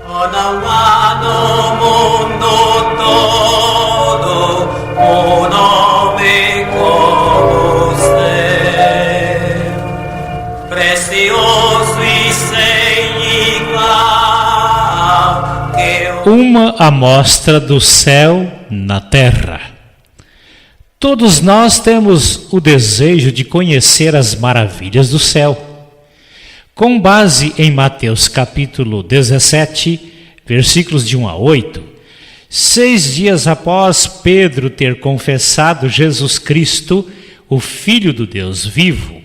Não há no mundo todo um nome como o seu, precioso e sem igual. Uma amostra do céu na terra. Todos nós temos o desejo de conhecer as maravilhas do céu. Com base em Mateus capítulo 17, versículos de 1 a 8, 6 dias após Pedro ter confessado Jesus Cristo, o Filho do Deus vivo,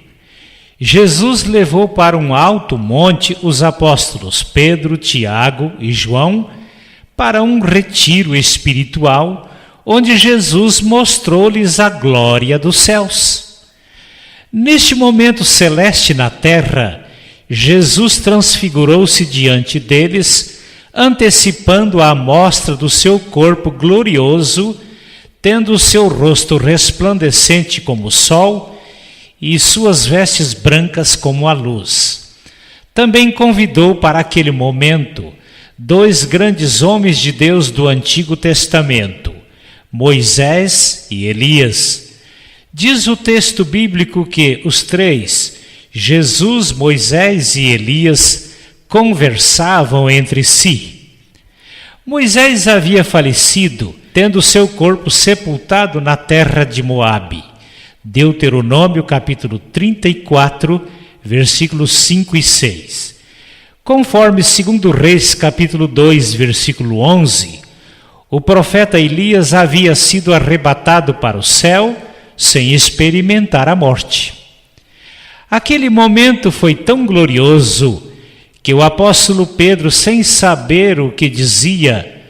Jesus levou para um alto monte os apóstolos Pedro, Tiago e João para um retiro espiritual, onde Jesus mostrou-lhes a glória dos céus. Neste momento celeste na terra, Jesus transfigurou-se diante deles, antecipando a amostra do seu corpo glorioso, tendo o seu rosto resplandecente como o sol e suas vestes brancas como a luz. Também convidou para aquele momento 2 grandes homens de Deus do Antigo Testamento, Moisés e Elias. Diz o texto bíblico que os 3, Jesus, Moisés e Elias, conversavam entre si. Moisés havia falecido, tendo seu corpo sepultado na terra de Moabe. Deuteronômio capítulo 34, versículos 5 e 6. Conforme 2 Reis capítulo 2, versículo 11, o profeta Elias havia sido arrebatado para o céu sem experimentar a morte. Aquele momento foi tão glorioso que o apóstolo Pedro, sem saber o que dizia,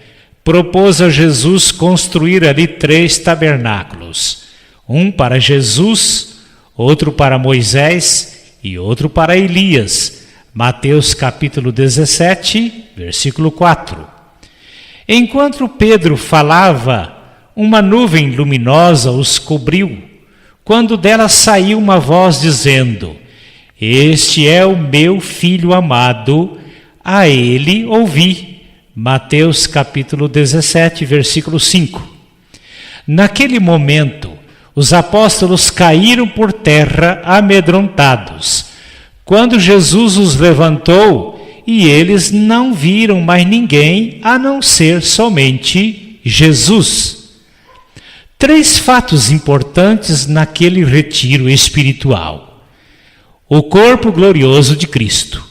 propôs a Jesus construir ali 3 tabernáculos, um para Jesus, outro para Moisés e outro para Elias. Mateus capítulo 17, versículo 4. Enquanto Pedro falava, uma nuvem luminosa os cobriu, quando dela saiu uma voz dizendo: Este é o meu filho amado, a ele ouvi. Mateus capítulo 17, versículo 5. Naquele momento, os apóstolos caíram por terra amedrontados, quando Jesus os levantou, e eles não viram mais ninguém a não ser somente Jesus. 3 fatos importantes naquele retiro espiritual. O corpo glorioso de Cristo.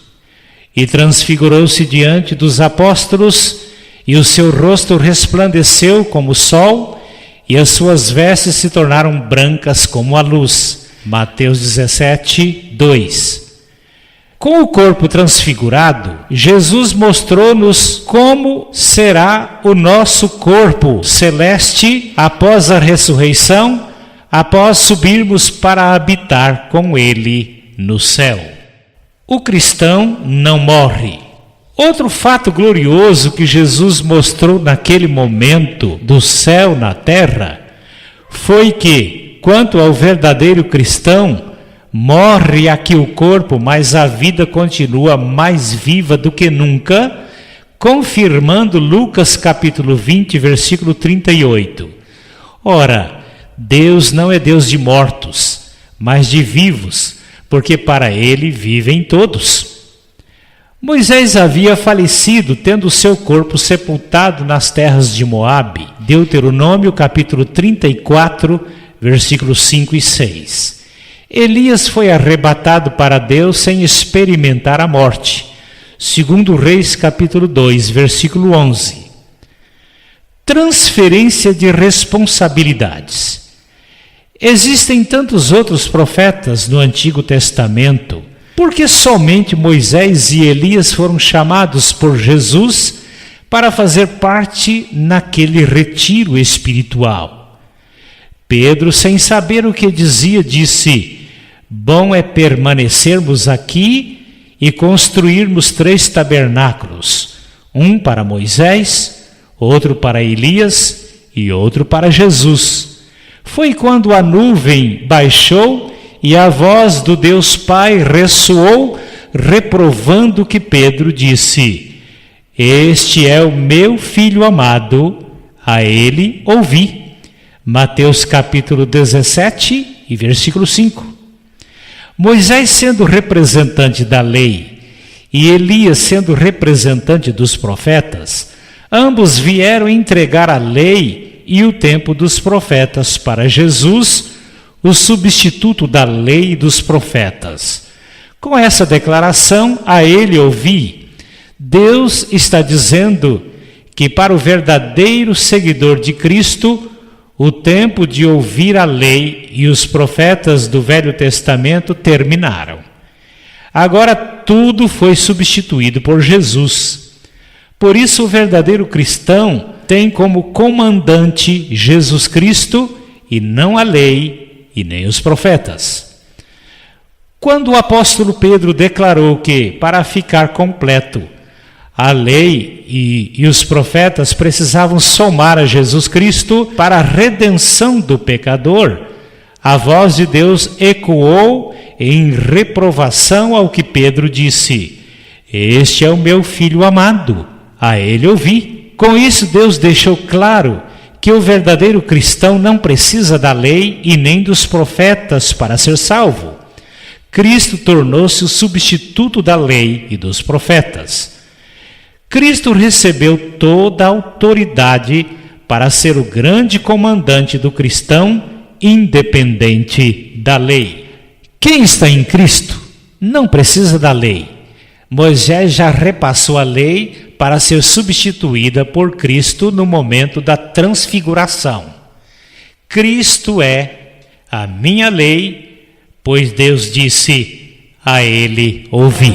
E transfigurou-se diante dos apóstolos, e o seu rosto resplandeceu como o sol, e as suas vestes se tornaram brancas como a luz. Mateus 17, 2. Com o corpo transfigurado, Jesus mostrou-nos como será o nosso corpo celeste após a ressurreição, após subirmos para habitar com Ele no céu. O cristão não morre. Outro fato glorioso que Jesus mostrou naquele momento do céu na terra foi que, quanto ao verdadeiro cristão, morre aqui o corpo, mas a vida continua mais viva do que nunca, confirmando Lucas capítulo 20, versículo 38. Ora, Deus não é Deus de mortos, mas de vivos, porque para Ele vivem todos. Moisés havia falecido, tendo seu corpo sepultado nas terras de Moabe. Deuteronômio capítulo 34, versículos 5 e 6. Elias foi arrebatado para Deus sem experimentar a morte. 2 Reis capítulo 2, versículo 11. Transferência de responsabilidades. Existem tantos outros profetas no Antigo Testamento. Por que somente Moisés e Elias foram chamados por Jesus para fazer parte naquele retiro espiritual? Pedro, sem saber o que dizia, disse: Bom é permanecermos aqui e construirmos 3 tabernáculos, um para Moisés, outro para Elias e outro para Jesus. Foi quando a nuvem baixou e a voz do Deus Pai ressoou, reprovando o que Pedro disse: Este é o meu filho amado, a ele ouvi. Mateus capítulo 17 e versículo 5. Moisés sendo representante da lei e Elias sendo representante dos profetas, ambos vieram entregar a lei e o tempo dos profetas para Jesus, o substituto da lei e dos profetas. Com essa declaração, a ele ouvi, Deus está dizendo que para o verdadeiro seguidor de Cristo, o tempo de ouvir a lei e os profetas do Velho Testamento terminaram. Agora tudo foi substituído por Jesus. Por isso o verdadeiro cristão tem como comandante Jesus Cristo e não a lei e nem os profetas. Quando o apóstolo Pedro declarou que, para ficar completo, a lei e os profetas precisavam somar a Jesus Cristo para a redenção do pecador, a voz de Deus ecoou em reprovação ao que Pedro disse: Este é o meu filho amado, a ele ouvi. Com isso, Deus deixou claro que o verdadeiro cristão não precisa da lei e nem dos profetas para ser salvo. Cristo tornou-se o substituto da lei e dos profetas. Cristo recebeu toda a autoridade para ser o grande comandante do cristão, independente da lei. Quem está em Cristo não precisa da lei. Moisés já repassou a lei para ser substituída por Cristo no momento da transfiguração. Cristo é a minha lei, pois Deus disse: a ele ouvi.